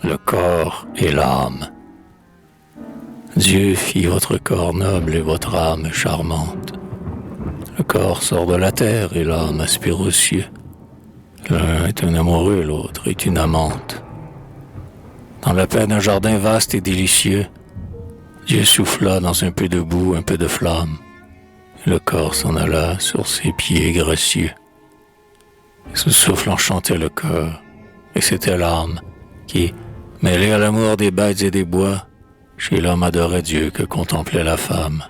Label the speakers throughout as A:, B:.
A: le corps et l'âme. Dieu fit votre corps noble et votre âme charmante. Le corps sort de la terre et l'âme aspire aux cieux. L'un est un amoureux, l'autre est une amante. Dans la paix d'un jardin vaste et délicieux, Dieu souffla dans un peu de boue, un peu de flamme, et le corps s'en alla sur ses pieds gracieux. Et ce souffle enchantait le cœur, et c'était l'âme qui, mêlée à l'amour des bêtes et des bois, chez l'homme adorait Dieu que contemplait la femme.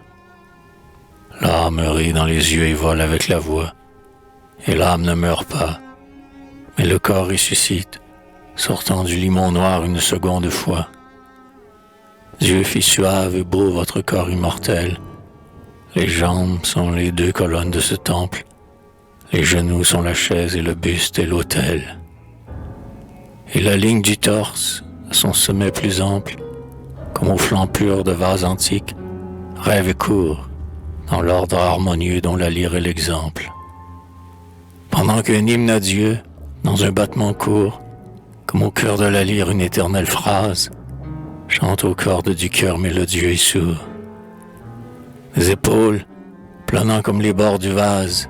A: L'âme rit dans les yeux et vole avec la voix, et l'âme ne meurt pas, mais le corps ressuscite, sortant du limon noir une seconde fois. Dieu fit suave et beau votre corps immortel. Les jambes sont les deux colonnes de ce temple, les genoux sont la chaise et le buste est l'autel. Et la ligne du torse, à son sommet plus ample, comme au flanc pur de vase antique, rêve et court, dans l'ordre harmonieux dont la lyre est l'exemple. Pendant qu'un hymne à Dieu, dans un battement court, comme au cœur de la lyre une éternelle phrase, chante aux cordes du cœur mélodieux et sourd. Les épaules, planant comme les bords du vase,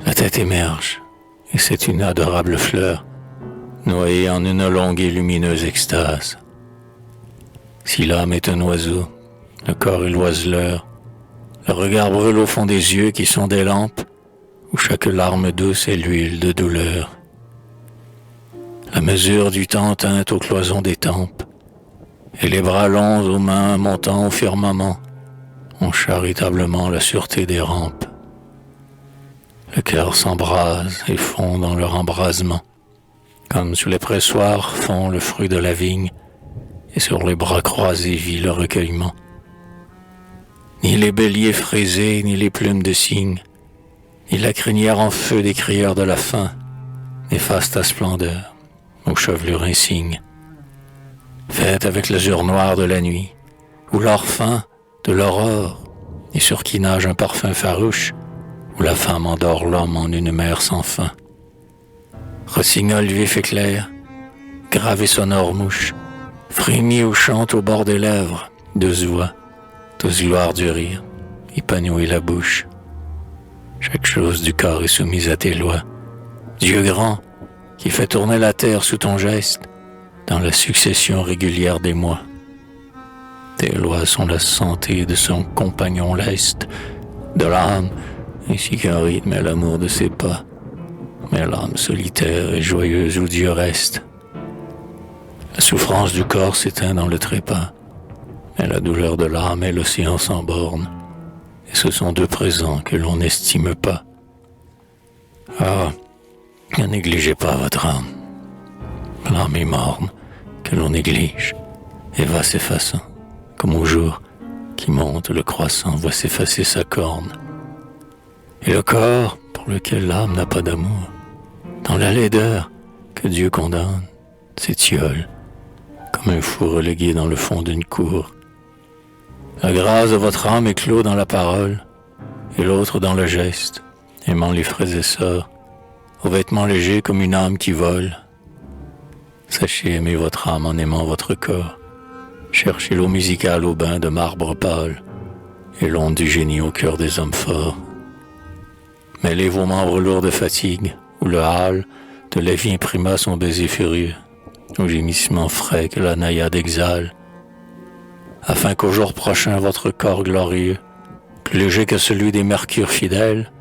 A: la tête émerge, et c'est une adorable fleur, noyée en une longue et lumineuse extase. Si l'âme est un oiseau, le corps est l'oiseleur, le regard brûle au fond des yeux qui sont des lampes, où chaque larme douce est l'huile de douleur. La mesure du temps teinte aux cloisons des tempes, et les bras longs aux mains montant au firmament ont charitablement la sûreté des rampes. Le cœur s'embrase et fond dans leur embrasement, comme sous les pressoirs fond le fruit de la vigne, et sur les bras croisés vit le recueillement. Ni les béliers frisés, ni les plumes de cygne, ni la crinière en feu des crieurs de la faim, n'effacent ta splendeur, aux chevelures insignes. Faite avec l'azur noir de la nuit, ou l'or fin de l'aurore, et sur qui nage un parfum farouche, où la femme endort l'homme en une mer sans fin. Rossignol vif et clair, grave et sonore mouche, frémit ou chante au bord des lèvres, douce voix, douce gloire du rire, épanouit la bouche. Chaque chose du corps est soumise à tes lois. Dieu grand, qui fait tourner la terre sous ton geste, dans la succession régulière des mois. Tes lois sont la santé de son compagnon leste, de l'âme, ainsi qu'un rythme et l'amour de ses pas. Mais l'âme solitaire et joyeuse où Dieu reste. La souffrance du corps s'éteint dans le trépas, mais la douleur de l'âme est l'océan sans borne, et ce sont deux présents que l'on n'estime pas. Ah, ne négligez pas votre âme. L'âme est morne, que l'on néglige, et va s'effaçant, comme au jour qui monte le croissant voit s'effacer sa corne. Et le corps, pour lequel l'âme n'a pas d'amour, dans la laideur que Dieu condamne, s'étiole, comme un fou relégué dans le fond d'une cour. La grâce de votre âme éclot dans la parole, et l'autre dans le geste, aimant les frères et sœurs, aux vêtements légers comme une âme qui vole. Sachez aimer votre âme en aimant votre corps. Cherchez l'eau musicale au bain de marbre pâle et l'onde du génie au cœur des hommes forts. Mêlez vos membres lourds de fatigue, où le hâle de la vie imprima son baiser furieux, au gémissement frais que la naïade exhale, afin qu'au jour prochain votre corps glorieux, plus léger que celui des mercures fidèles,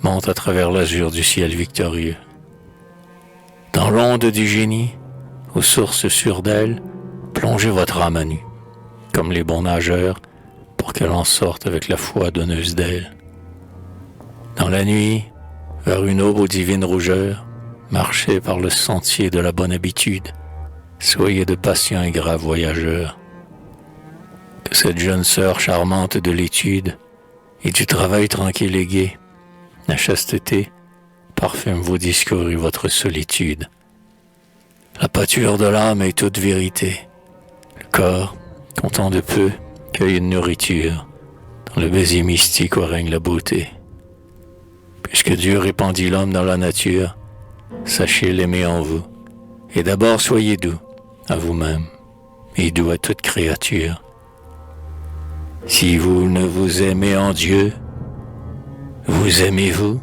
A: monte à travers l'azur du ciel victorieux. Dans l'onde du génie, aux sources sûres d'elle, plongez votre âme à nu, comme les bons nageurs, pour qu'elle en sorte avec la foi donneuse d'elle. Dans la nuit, vers une aube aux divines rougeurs, marchez par le sentier de la bonne habitude, soyez de patients et graves voyageurs. Que cette jeune sœur charmante de l'étude et du travail tranquille et gai, la chasteté, parfume vos discours et votre solitude. La pâture de l'âme est toute vérité. Le corps, content de peu, cueille une nourriture. Dans le baiser mystique où règne la beauté. Puisque Dieu répandit l'homme dans la nature, sachez l'aimer en vous. Et d'abord soyez doux, à vous-même et doux à toute créature. Si vous ne vous aimez en Dieu, vous aimez-vous?